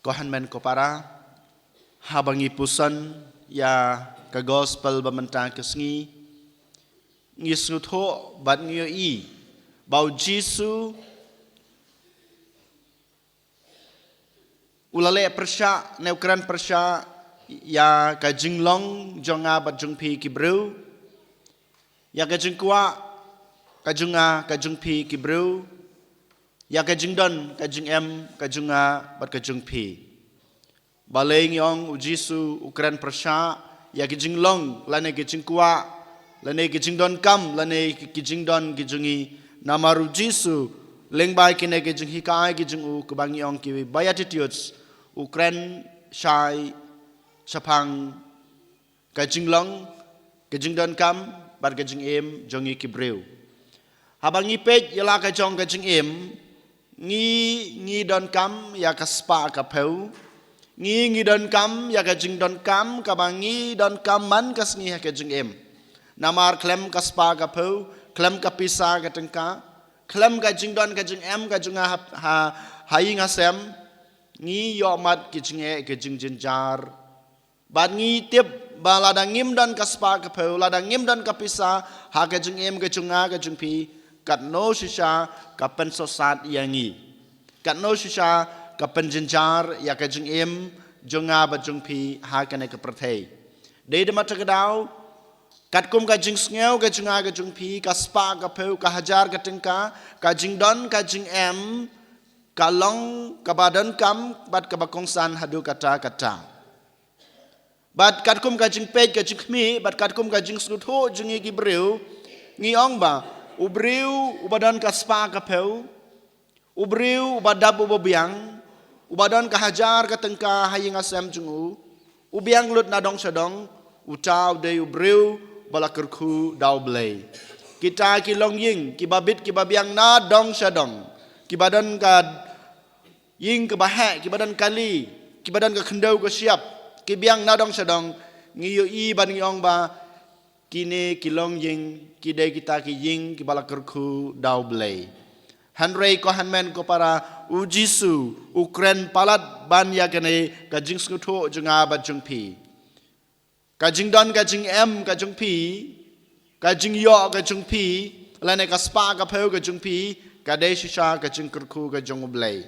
Kohan men ko para habangi pusan ya ka gospel bamantang kesngi ngisnutho bat ngio I bau Jisu ulale persya neukran persya ya ka jinglong jonga bat jungpi kibreu ya ka jingkwa ka junga ka jungpi kibreu ya ka jingdon ka jingem ka junga bat ka jungpi balai ngiong ujisu ukran persya ya ka jinglong lane ka jingkwa lane ka jingdon kam lane ka jingdon ki jungi namaru Jisu lengbai kine ka jing hikai ki jungu ka bangiong ki beatitudes ukran shai sapang ka jinglong ka jingdon kam bat ka jingem jongi kibreu habangi pej yala ka jong ka jingem ngi don kam ya ka spa ka peu ngi don kam ya ka jing don kam ka bangi don kam man ka sngi ka jing em namar klem ka spa ka peu klem ka pisa ka tengka klem ka jing don ka jing em ka junga ha haing asem ngi yo mat ki jing e ka jing jinjar ban ngi tip ba lada ngim don ka spa ka peu lada ngim don ka pisa ha ka jing em ka junga ka jing pi kat no shisha ka pen sosat yangi kat no shisha ka pen jinjar ya ka jing em jonga ba jung pi ha ka ne ka prathei de de mat ka daw kat kum ka jing sngew ka junga ka jung pi ka spa ka peu ka hajar ka tengka ka jing don ka jing em ka long ka badan kam bat ka bakongsan hadu kata bat kat kum ka jing pej ka jing khmi bat kat kum ka jing snutho jungi ki breu ngi ong ba ubriu ubadan ka spa ka peu ubriu ubadab ubabiang ubadan ka hajar ka tengka haying asem jungu ubiang lut nadong sedong utaw de ubriu balakerku daw blay kita ki long ying ki babit ki babiang na dong sedong ki badan ka ying ke bahe ki badan kali ki badan ka khendau ka siap ki biang na dong sedong ngiyo I ban ngiong ba kini kilong ying kidai kita ki ying ki balakerku daw blay hanrei ko hanmen ko para ujisu ukren palat ban ya kene ka jing skutho junga ba jungpi ka jing don ka jing em ka jungpi ka jing yo ka jungpi lane ka spa ka pheu ka jungpi ka dei shisha ka jing kerku ka jung blay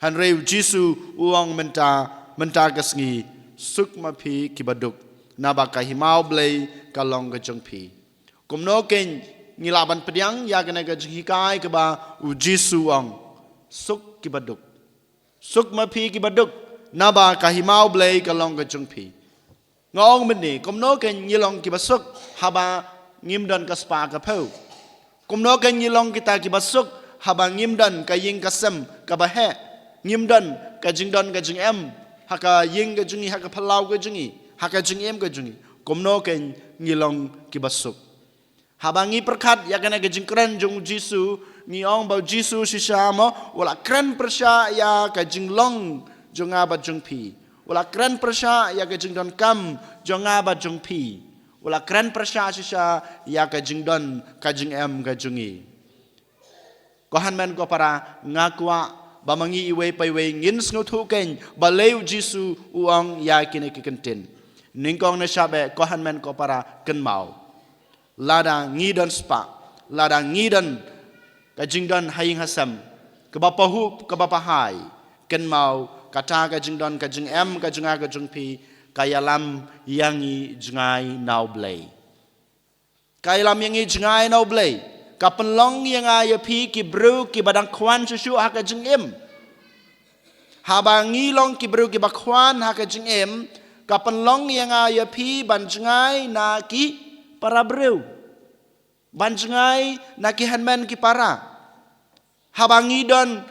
hanrei ujisu uang menta ka sngi sukma phi ki baduk naba ka himau blay kalong ka jungpi kumno ken ngilaban pediang ya kena ka hikai ke ba ujisu ang suk ki baduk suk ma phi ki baduk naba ka himau blay kalong ka jungpi ngong meni kumno ken ngilong ki basuk haba ngimdan ka spa ka pheu kumno ken ngilong kita ki basuk haba ngimdan ka ying ka sem ka ba he ngimdan ka jingdan ka jing em haka ying ka jungi haka phalau ka jungi haka jing em ka jungi kumno ken ngilong ki basuk habangi perkat ya kena ke jingkren jung Jisu ngiong bau Jisu shisha mo wala kren persya ya ka jinglong jonga ba jungpi wala kren persya ya ka jingdon kam jonga ba jungpi wala kren persya shisha ya ka jingdon ka jing em ka jungi kohan men ko para ngakwa bamangi iwe paiwe ngin snuthu ken baleu Jisu uang ya kene ke kentin ningkong na sabe kohan men ko para kenmau lada ngidon spa lada ngidon ka jingdon haying hasam ke bapahu ke bapahai ken mau kata ka jingdon ka jing em ka junga ka jungpi kayalam yangi jungai nau blay kayalam yangi jungai nau blay ka penlong yang ya pi ki bru ki badang kwan susu ha ka jing em habangi long ki bru ki bakwan ha ka jing em ka penlong yang ya pi ban jungai na ki para breu banjengai naki hanmen ki para habangi don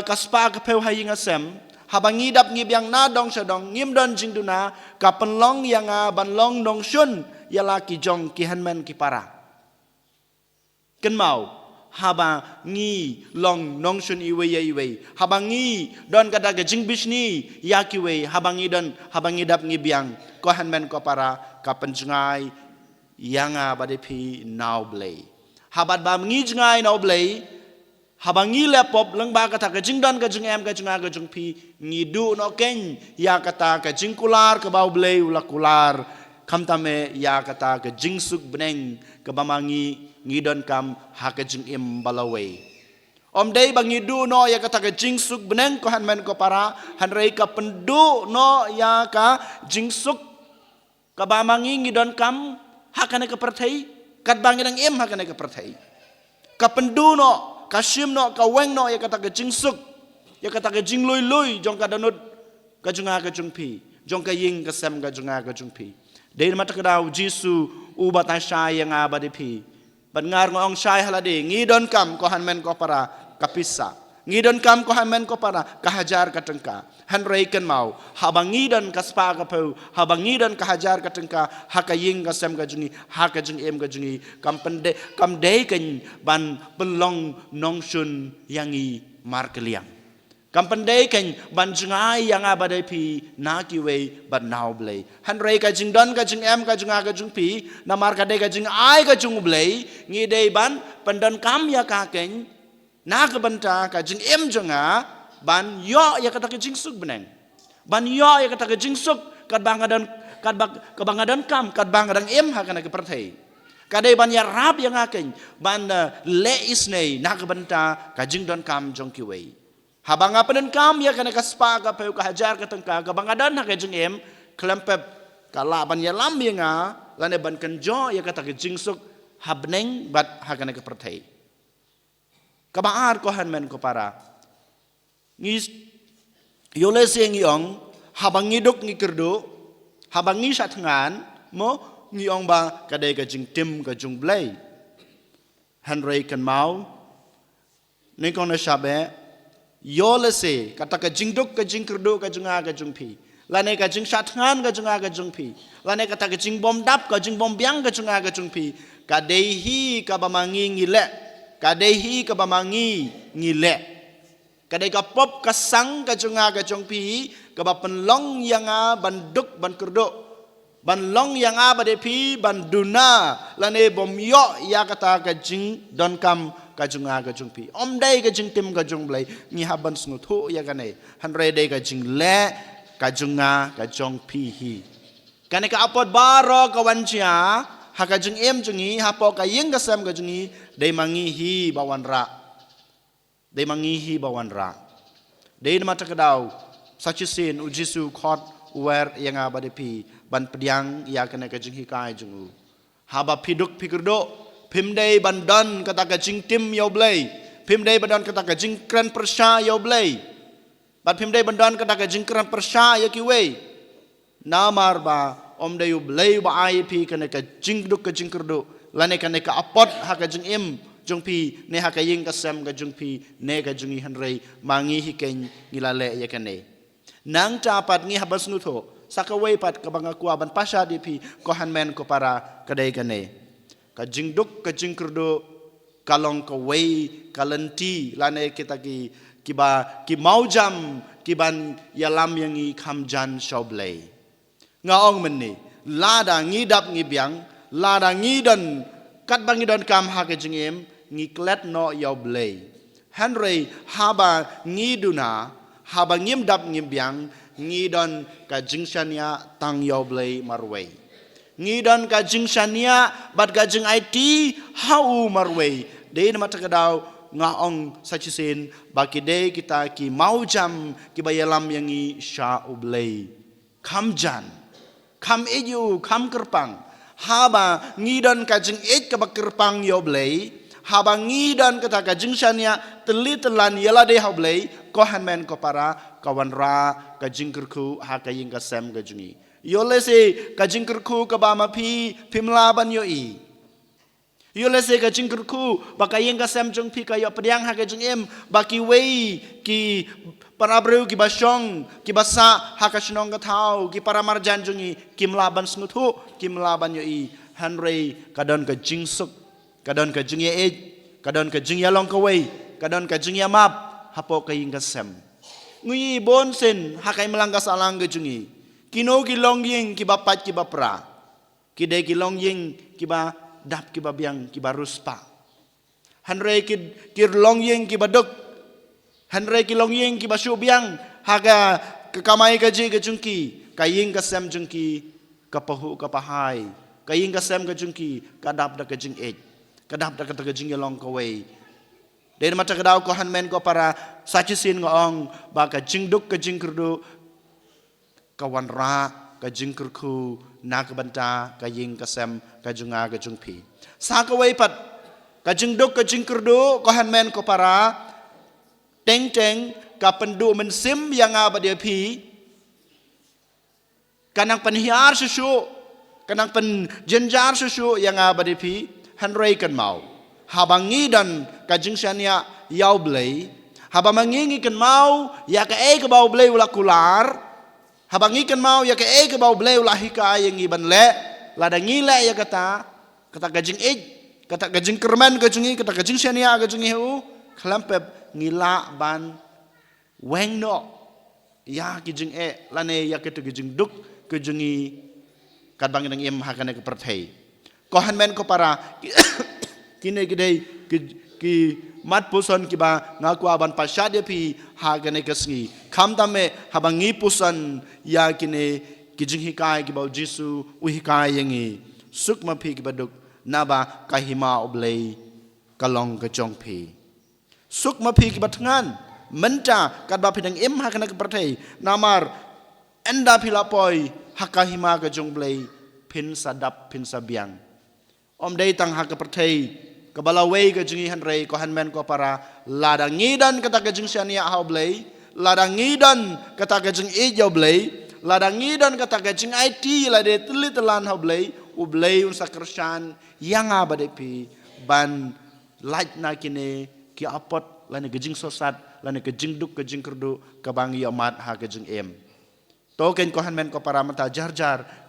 kaspa ka peu haying asem habangi dap ngibyang na dong sedong ngim don jingduna ka penlong yang banlong dong shun yala ki jong ki hanmen ki para ken mau habangi long nong shun iwe habangi don kada ka jingbishni yakiwe habangi don habangi dap ngibyang ko hanmen ko para ka penjengai yanga badepi now blay habat ba ngi ngai now blay habangi lepop leng ba kata ka jing don ka jing em ka jing a ka jing pi ngidu no ken ya kata ka jing kular ka bau blei ula kular kam tame ya kata ka jing suk beneng ka bamangi ngidon kam ha ka jing em balawe om dei bang ngidu no ya kata ka jing suk beneng ko han men ko para han rei ka pendu no ya ka jing suk ka bamangi ngidon kam ha ka ne ka perthei kat bang ngidang em ha ka ne ka perthei ka pendu no kasim no ka weng no ya kata ka jing suk ya kata ka jing lui lui jong ka danut ka junga ka jung pi jong ka ying ka sem ka junga ka jung pi dei mata ka daw jisu u bata shay yang abadi pi ban ngar ngong shay halade ngidon kam ko han men ko para kapisa ngidon kam ko han men ko para kahajar ka tengka han rei ken mau habang ngidon ka spa ka peu habang ngidon ka hajar ka tengka haka ying ka sem ka jungi haka jung em ka jungi kam dei ken ban pelong nong sun yangi mar keliang kam pandai ken ban jungai yang abadai pi na ki wei ban now blei han rei ka jing don ka jing em ka junga ka jung pi na mar ka dei ka jing ai ka jung blei ngi dei ban pandon kam ya ka ken na ka banta ka jing em junga ban yo ya kata ka jing suk beneng ban yo ya kata ka jing suk kat bangadan ka bangadan kam kat bangadan em ha kana ka perthei kadai ban ya rap yang aken ban le isnei na ka banta ka jing don kam jong ki wei habang apen kam ya kana ka spa ka peu ka hajar ka tengka ka bangadan ha ka jing em klempep kala ban ya lam ya nga lane ban kan jo ya kata ka jing suk habneng bat ha kana ka perthei ka baar ko han men ko para ngis yole seng yong habang ngiduk ngikirdo habang ngi satngan mo ngiong ba kadai ka jing tim ka jung blai han rei kan mau ni kon na shabe yole se kata ka jing duk ka jing kirdo ka junga ka jung pi lane ka jing satngan ka junga ka jung pi lane kata ka jing bom dap ka jing bom biang ka junga ka jung pi kadai hi ka bamangi ngile kadai hi ka bamangi ngile kadai ka pop ka sang ka junga ka jong pi ka ba penlong yang a banduk ban kerdo ban long yang a ba de pi ban duna lane bom yo ya kata ka jing don kam ka junga ka jong pi om dai ka jing tim ka jong blai ni ha ban snu thu ya ka ne han re dai ka jing le ka junga ka jong pi hi kane ka apot baro ka wan chia ha ka jing em jungi ha po ka yeng ka sam ka jungi dai mangi hi bawan ra dei mangihi bawanra dei mata kedau sachisin ujisu khot wer yang abade pi ban pediang ya kena ka jing hikai jungu haba piduk pikirdo pimdei bandan kata ka jing tim yo blei pimdei bandan kata ka jing kran persha yo blei bat pimdei bandan kata ka jing kran persha ya ki wei namar ba om dei blei ba ai pi kena ka jing duk ka jing kerdo lane kena ka apot ha ka jing im jung pi ne ha ka ying ka sem ka jung pi ne ka jungi han rei mangi hi ken ngilale ya kane nang tapat ngi habas nu tho sakawai pat ka banga kwa ban pasha di pi ko han men ko para kadai kane ka jing duk ka jing kurdo kalong ka wei kalanti lane kita ki ba ki maujam ki ban yalam yang i kham jan shoblei ngaong men ni lada ngi dap ngi biang lada ngi dan kat bangi don kam ha ke jingem ngi klet no yo blei henry haba ngi duna haba ngim dap ngim biang ngi don ka jingshania tang yo blei marwei ngi don ka jingshania bat ka jing it hau marwei de na mata kadau ngaong sachisin baki de kita ki mau jam ki bayalam yang i sha ublei kam jan kam eju kam kerpang haba ngidon kajing ka bakirpang yo blei haba ngidon kata kajing shania telitelan yala de hablei ko hanmen ko para kawan ra kajing kerku ha kaying ka sem kajungi yole se kajing kerku ka ba ma pi pimla ban yo i yole se kajing kerku bakaying ka sem jung pi ka yo pediang ha kajing em baki wei ki para breu ki basyong ki basa hakashnong ka thau ki para marjan jungi kim laban snuthu kim laban yo i hanrei kadon ka jingsuk kadon ka jingye e kadon ka jingya long ka wei kadon ka jingya map hapo ka ying ka sem ngui bon sen hakai melangga salang ka jungi kino ki long ying ki bapat ki bapra ki de ki long ying ki ba dap ki ba biang ki ba ruspa Hanrei ki long yeng ki baduk. Hanrei ki long yeng ki basu biang. Haga kekamai gaji gejungki. Kaying kasem jungki kapahu kapahai. Kaying kasem gejungki kadap da gejing ej. Kadap da kata gejing yelong kawai. Dari mata kedau ko hanmen ko para sacisin ngong ba gejing duk gejing kurdu kawan ra gejing kurku na kebanta kaying kasem gejunga gejungpi. Sa kawai pat gejing duk gejing kurdu ko hanmen ko para teng ka pendu mensim yang abadia pi kanang penhiar susu kanang penjenjar susu yang abadia pi hanrei kan mau habangi dan kajing syania yau blei habamangi kan mau ya ke bau blei ulah kular habangi kan mau ya ke bau blei ulah hika yang iban le ladangi le ya kata kajing kata kajing kerman kajing kata kajing syania kajing hu klampep ngila ban weng no ya kajing lane ya ke kajing duk kajing kadbang nang im hakane ke perthai ko hanmen ko para kini gidei ki mat pusan ki ba ngaku aban pasade pi hagane kasngi kham tame habangi pusan ya kini kijing hikai ki ba jisu uhikai yangi sukma pi ki baduk naba kahima oblei kalong kejong pi sukma pi ki batngan menta kadba pidang im hakane ke pertai namar enda pilapoi hakahima kejong blei pin sadap pin sabiang om dei tang hak pertai kebalawai ke jengi hanrei ko hanmen ko para ladangi dan kata ke jeng syania hau blei ladangi dan kata ke jeng ejau blei ladangi dan kata ke jeng IT lade telit telan hau blei u blei un sakersan yang abade pi ban laj na kine ki apot lane ke jeng sosat lane ke jeng duk ke jeng kerdu ke bangi amat ha ke jeng em token ko hanmen ko para mata jar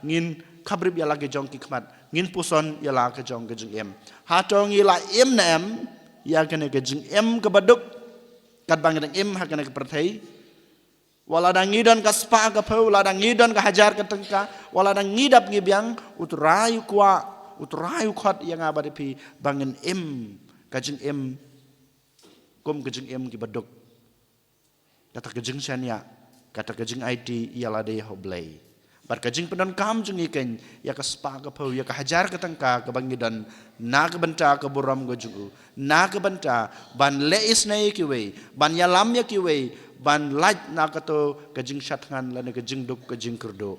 ngin kabrib ya lagi jong kikmat ngin puson ya la ke jong ke jeng em hatong ila em na em ya kene ke jeng em ke baduk kat bang em ha kene ke perthai wala dang ngidon ka spa ka peu wala dang ngidon ka hajar ke tengka wala dang ngidap ngibyang uturayu kwa uturayu khot yang abade pi bangen em ka jeng em kom ke jeng em ki baduk kata ke jeng syania kata ke jeng IT ialah de hoblei bar kajing penon kam jeng iken ya ka spa ka pau ya ka hajar ka tangka ka bangidan na ka banta ka buram go jungu na ka banta ban leis na kiwe ban yalam ya kiwe ban laj na ka to kajing syatngan lan kajing duk kajing kurdo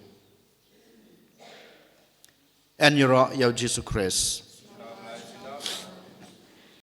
en yoro ya Jesus Christ